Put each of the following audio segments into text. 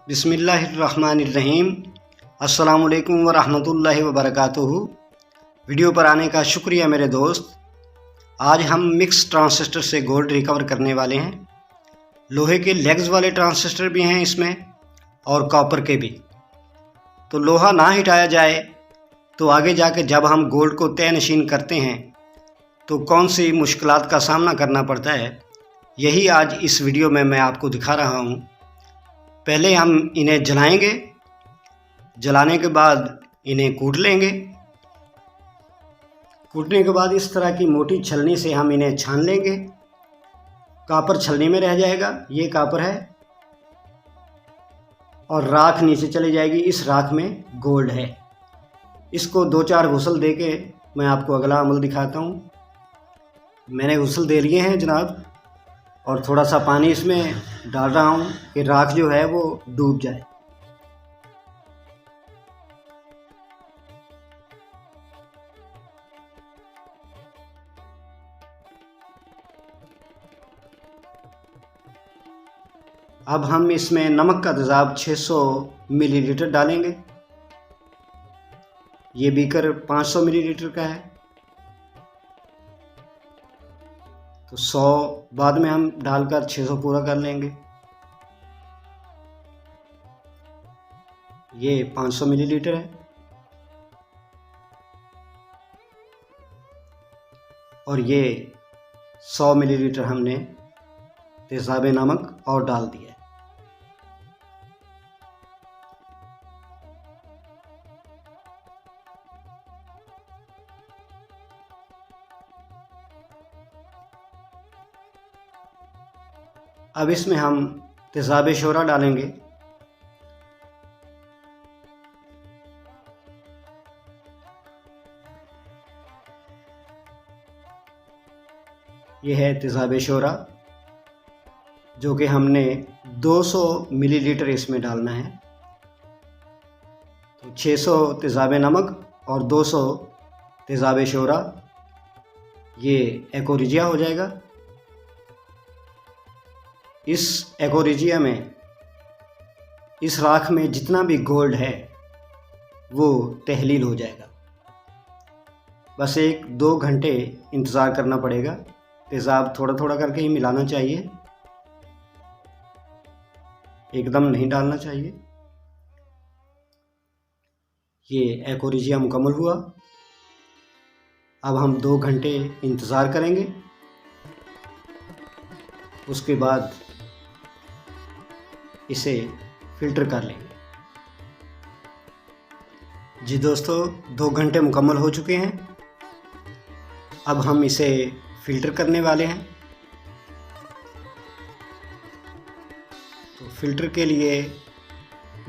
बिस्मिल्लाहिर्रहमानिर्रहीम। अस्सलामुअलैकुम वरहमतुल्लाहि वबरकातुहू। वीडियो पर आने का शुक्रिया मेरे दोस्त। आज हम मिक्स ट्रांजिस्टर से गोल्ड रिकवर करने वाले हैं। लोहे के लेग्स वाले ट्रांजिस्टर भी हैं इसमें और कॉपर के भी। तो लोहा ना हटाया जाए तो आगे जाके जब हम गोल्ड को तय नशीन करते हैं तो कौन सी मुश्किलात का सामना करना पड़ता है, यही आज इस वीडियो में मैं आपको दिखा रहा हूँ। पहले हम इन्हें जलाएंगे, जलाने के बाद इन्हें कूट लेंगे। कूटने के बाद इस तरह की मोटी छलनी से हम इन्हें छान लेंगे। कॉपर छलनी में रह जाएगा, ये कॉपर है, और राख नीचे चली जाएगी। इस राख में गोल्ड है। इसको 2-4 गुसल दे के मैं आपको अगला अमल दिखाता हूँ। मैंने गुसल दे लिए हैं जनाब, और थोड़ा सा पानी इसमें डाल रहा हूँ कि राख जो है वो डूब जाए। अब हम इसमें नमक का तेज़ाब 600 मिलीलीटर डालेंगे। ये बीकर 500 मिलीलीटर का है, तो 100 बाद में हम डालकर 600 पूरा कर लेंगे। ये 500 मिलीलीटर है, और ये 100 मिलीलीटर हमने तेज़ाब नमक और डाल दिया है। अब इसमें हम तेज़ाब शोरा डालेंगे। ये है तेज़ाब शोरा, जो कि हमने 200 मिलीलीटर इसमें डालना है। तो 600 तेज़ाब नमक और 200 तेज़ाब शोरा, ये एकोरिजिया हो जाएगा। इस एकोरिजिया में, इस राख में जितना भी गोल्ड है वो तहलील हो जाएगा। बस 1-2 घंटे इंतज़ार करना पड़ेगा। तेज़ाब थोड़ा थोड़ा करके ही मिलाना चाहिए, एकदम नहीं डालना चाहिए। ये एकोरिजिया मुकम्मल हुआ। अब हम 2 घंटे इंतज़ार करेंगे। उसके बाद इसे फ़िल्टर कर लेंगे। जी दोस्तों, 2 घंटे मुकम्मल हो चुके हैं। अब हम इसे फ़िल्टर करने वाले हैं। तो फ़िल्टर के लिए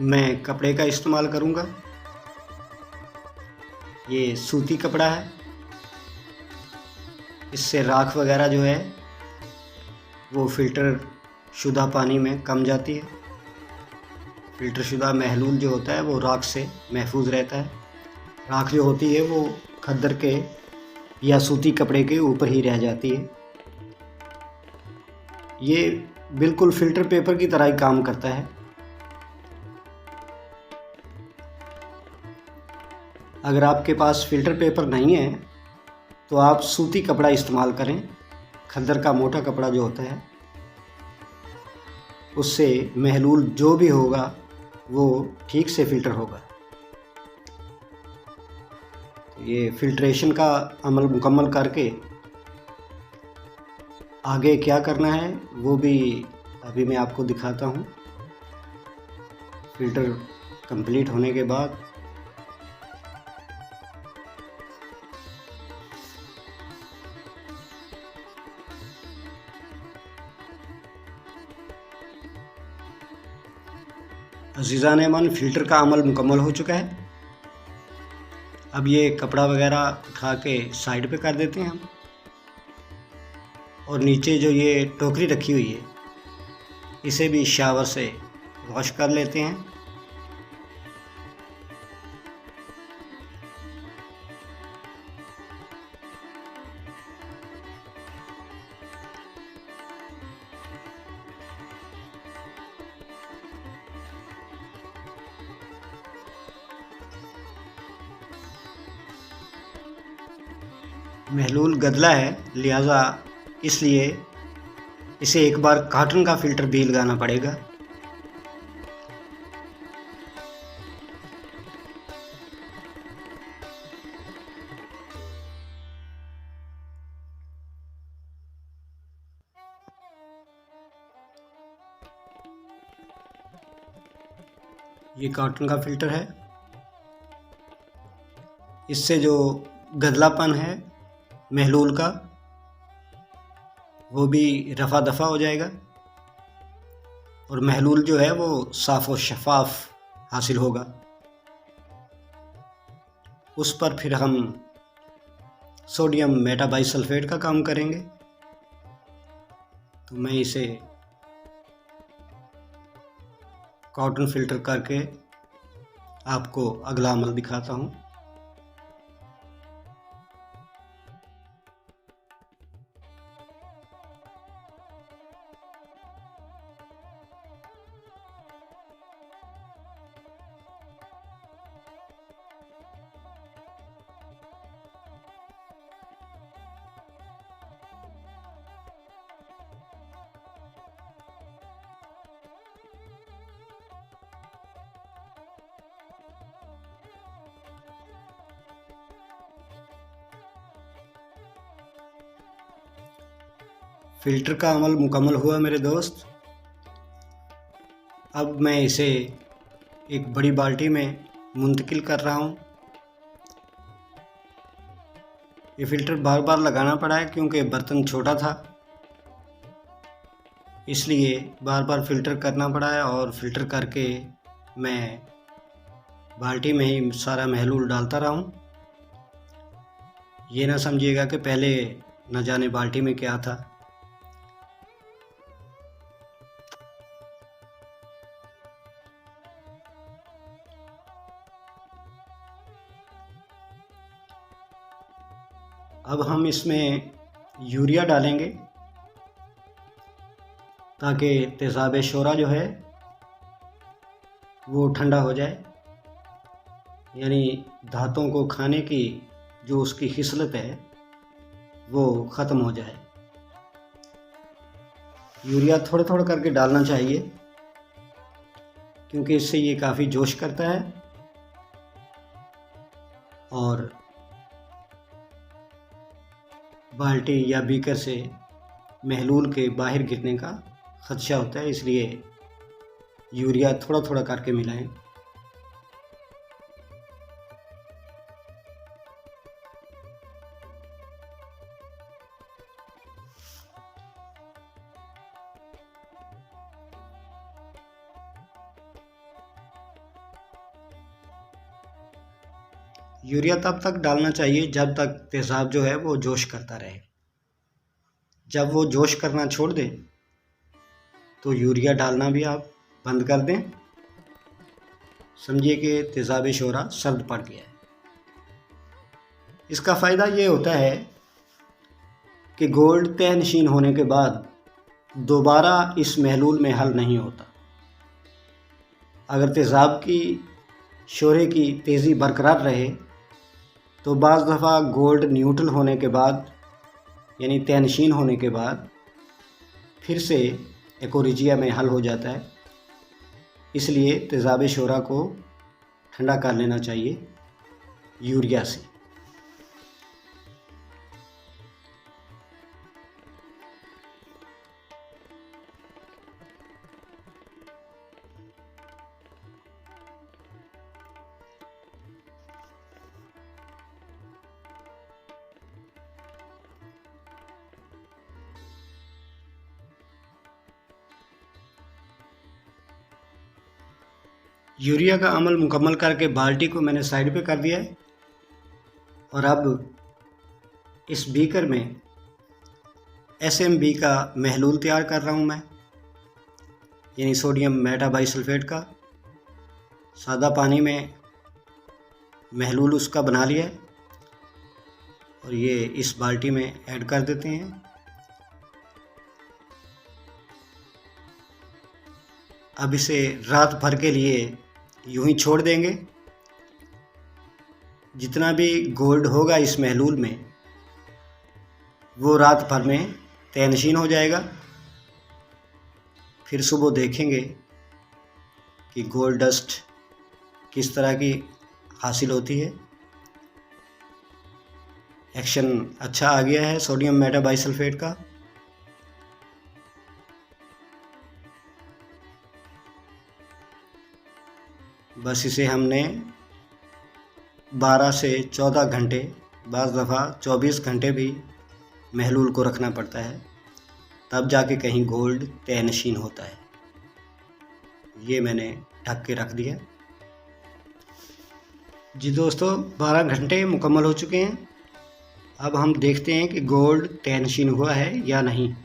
मैं कपड़े का इस्तेमाल करूँगा। ये सूती कपड़ा है, इससे राख वगैरह जो है वो फ़िल्टर शुदा पानी में कम जाती है। फ़िल्टर शुदा महलूल जो होता है वो राख से महफूज रहता है। राख जो होती है वो खद्दर के या सूती कपड़े के ऊपर ही रह जाती है। ये बिल्कुल फ़िल्टर पेपर की तरह ही काम करता है। अगर आपके पास फ़िल्टर पेपर नहीं है तो आप सूती कपड़ा इस्तेमाल करें। खद्दर का मोटा कपड़ा जो होता है, उससे महलूल जो भी होगा वो ठीक से फ़िल्टर होगा। तो ये फ़िल्ट्रेशन का अमल मुकम्मल करके आगे क्या करना है वो भी अभी मैं आपको दिखाता हूँ। फ़िल्टर कंप्लीट होने के बाद अज़ीज़ान एमन, फ़िल्टर का अमल मुकम्मल हो चुका है। अब ये कपड़ा वगैरह उठा के साइड पे कर देते हैं हम, और नीचे जो ये टोकरी रखी हुई है इसे भी शावर से वॉश कर लेते हैं। महलूल गदला है, लिहाजा इसलिए इसे एक बार कॉटन का फ़िल्टर भी लगाना पड़ेगा। ये कॉटन का फ़िल्टर है, इससे जो गदलापन है महलूल का वो भी रफ़ा दफ़ा हो जाएगा और महलूल जो है वो साफ़ और शफ़ाफ हासिल होगा। उस पर फिर हम सोडियम मेटाबाइसल्फ़ेट का काम करेंगे। तो मैं इसे कॉटन फ़िल्टर करके आपको अगला अमल दिखाता हूँ। फ़िल्टर का अमल मुकम्मल हुआ मेरे दोस्त। अब मैं इसे एक बड़ी बाल्टी में मुंतकिल कर रहा हूँ। ये फ़िल्टर बार बार लगाना पड़ा है क्योंकि बर्तन छोटा था, इसलिए बार बार फ़िल्टर करना पड़ा है। और फ़िल्टर करके मैं बाल्टी में ही सारा महलूल डालता रहा हूँ। ये ना समझिएगा कि पहले न जाने बाल्टी में क्या था। अब हम इसमें यूरिया डालेंगे ताकि तेज़ाब शोरा जो है वो ठंडा हो जाए, यानी धातों को खाने की जो उसकी खिसलत है वो ख़त्म हो जाए। यूरिया थोड़ा थोड़ा करके डालना चाहिए क्योंकि इससे ये काफ़ी जोश करता है और बाल्टी या बीकर से महलूल के बाहर गिरने का ख़दशा होता है, इसलिए यूरिया थोड़ा थोड़ा करके मिलाएं। यूरिया तब तक डालना चाहिए जब तक तेज़ाब जो है वो जोश करता रहे। जब वो जोश करना छोड़ दे तो यूरिया डालना भी आप बंद कर दें। समझिए कि तेज़ाब शोरा सर्द पड़ गया है। इसका फ़ायदा ये होता है कि गोल्ड तय नशीन होने के बाद दोबारा इस महलूल में हल नहीं होता। अगर तेज़ाब की शोरे की तेज़ी बरकरार रहे तो बाज़ दफ़ा गोल्ड न्यूट्रल होने के बाद यानी तय नशीन होने के बाद फिर से एकोरिजिया में हल हो जाता है। इसलिए तेज़ाब शोरा को ठंडा कर लेना चाहिए यूरिया से। यूरिया का अमल मुकम्मल करके बाल्टी को मैंने साइड पे कर दिया है और अब इस बीकर में SMB का महलूल तैयार कर रहा हूँ मैं, यानी सोडियम मेटाबाइसल्फ़ेट का। सादा पानी में महलूल उसका बना लिया है और ये इस बाल्टी में ऐड कर देते हैं। अब इसे रात भर के लिए यूं ही छोड़ देंगे। जितना भी गोल्ड होगा इस महलूल में वो रात भर में तयनशीन हो जाएगा। फिर सुबह देखेंगे कि गोल्ड डस्ट किस तरह की हासिल होती है। एक्शन अच्छा आ गया है सोडियम मेटाबाइसल्फेट का। बस इसे हमने 12 से 14 घंटे, बाज़ दफ़ा 24 घंटे भी महलूल को रखना पड़ता है, तब जाके कहीं गोल्ड तयनशीन होता है। ये मैंने ढक के रख दिया। जी दोस्तों, 12 घंटे मुकम्मल हो चुके हैं। अब हम देखते हैं कि गोल्ड तयनशीन हुआ है या नहीं।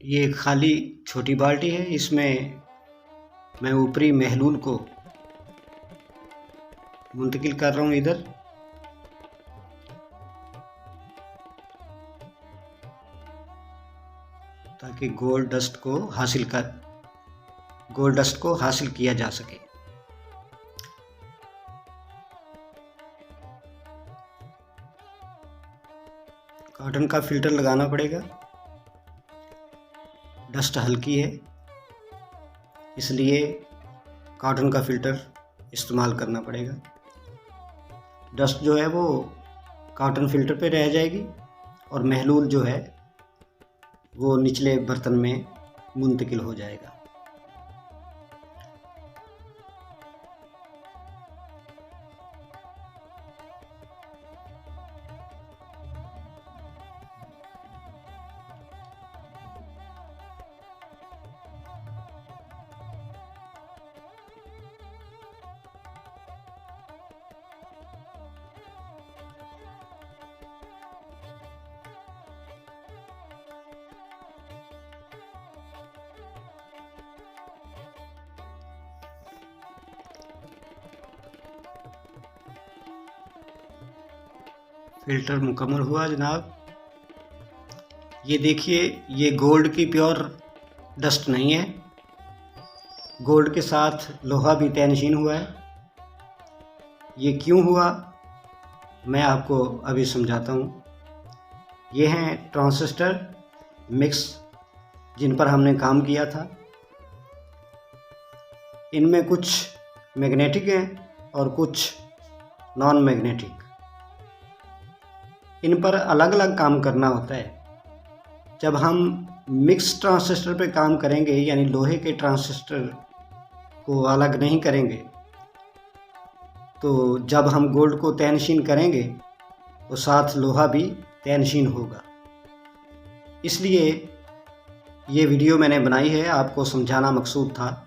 ये खाली छोटी बाल्टी है, इसमें मैं ऊपरी महलूल को मुंतकिल कर रहा हूँ इधर। ताकि गोल्ड डस्ट को हासिल किया जा सके। कॉटन का फिल्टर लगाना पड़ेगा। डस्ट हल्की है, इसलिए कॉटन का फिल्टर इस्तेमाल करना पड़ेगा। डस्ट जो है वो कॉटन फिल्टर पे रह जाएगी और महलूल जो है वो निचले बर्तन में मुंतकिल हो जाएगा। फिल्टर मुकम्मल हुआ जनाब। ये देखिए, ये गोल्ड की प्योर डस्ट नहीं है। गोल्ड के साथ लोहा भी तयनशीन हुआ है। ये क्यों हुआ मैं आपको अभी समझाता हूँ। ये हैं ट्रांजिस्टर मिक्स जिन पर हमने काम किया था। इनमें कुछ मैग्नेटिक हैं और कुछ नॉन मैग्नेटिक। इन पर अलग अलग काम करना होता है। जब हम मिक्स ट्रांजिस्टर पे काम करेंगे, यानी लोहे के ट्रांजिस्टर को अलग नहीं करेंगे, तो जब हम गोल्ड को तयनशीन करेंगे तो साथ लोहा भी तयनशीन होगा। इसलिए ये वीडियो मैंने बनाई है, आपको समझाना मकसूद था।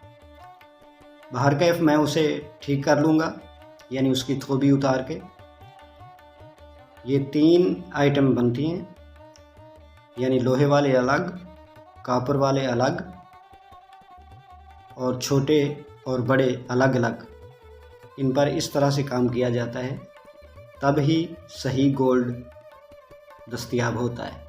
बाहर कैफ मैं उसे ठीक कर लूँगा, यानी उसकी थोबी उतार के। ये 3 आइटम बनती हैं, यानी लोहे वाले अलग, कॉपर वाले अलग और छोटे और बड़े अलग अलग। इन पर इस तरह से काम किया जाता है, तब ही सही गोल्ड दस्तयाब होता है।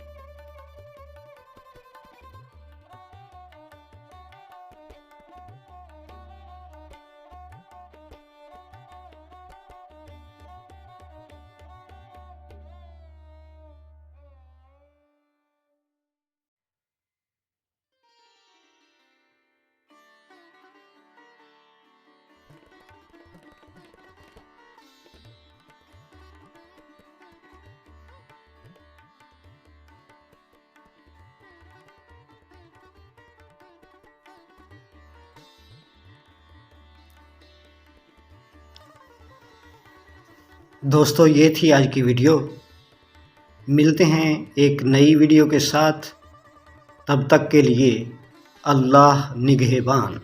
दोस्तों, ये थी आज की वीडियो। मिलते हैं एक नई वीडियो के साथ। तब तक के लिए अल्लाह निगहबान।